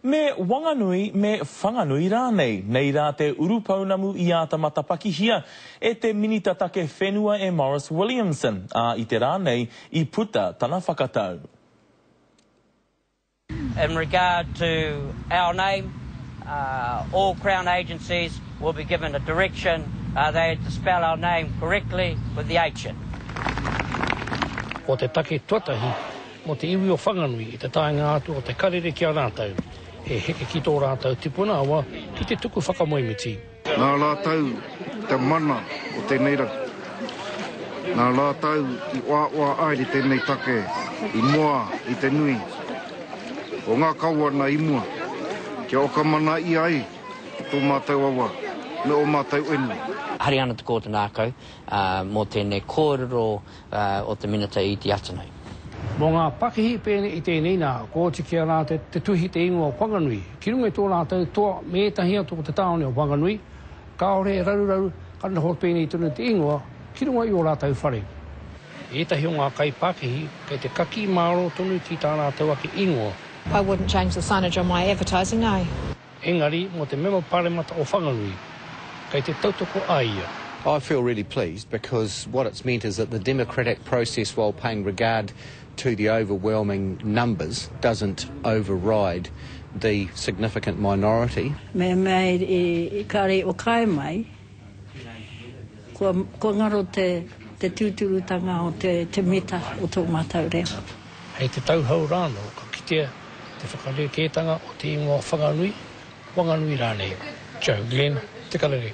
Me Wanganui me Whanganui rānei, nei rā te urupaunamu I a tamata pakihia, e te minita take whenua e Morris Williamson, a I te rānei I puta tana whakatau. In regard to our name, all Crown agencies will be given a direction they had to spell our name correctly with the H in. O te take tuatahi, mo te iwi o Whanganui, I te taenga atu o te karere ki a rātau. E heke ki tō rātau tipuna awa ki te tuku whakamoimiti. Nā rātau te mana o tēnei rau. Nā rātau I wā aere tēnei take, I moa, I te nui. O ngā kaua nā imua, kia oka mana I ai, tō mātou awa, me o mātou enu. Hari ana te kōtanākau, mō tēnei kōrero o te minita I te atanui. Mō ngā pakihi pēne I tēnei nā, ko te kia rā te tuhi te ingoa o Whanganui. Ki runga I tō rātou toa me tahia tō te tāone o Whanganui, kaore e rarurau, karana hot pēne I tūna te ingoa, ki runga I o rātou whare. E tahi o ngā kai pakihi, kei te kaki māro tonu ki tā rātou ake ingoa. I wouldn't change the signage on my advertising, no. Engari, mō te memo pāremata o Whanganui, kei te tautoko aia. I feel really pleased because what it's meant is that the democratic process, while paying regard to the overwhelming numbers, doesn't override the significant minority. Me mei I kare o kai mai, ko ngaro te tūturutanga o te mita o tō mātou rea. Hei te tauhau rāno, ka kitea te whakarekētanga o te ingoa Whanganui, Wanganui rānei. Joe Glenn, te karere.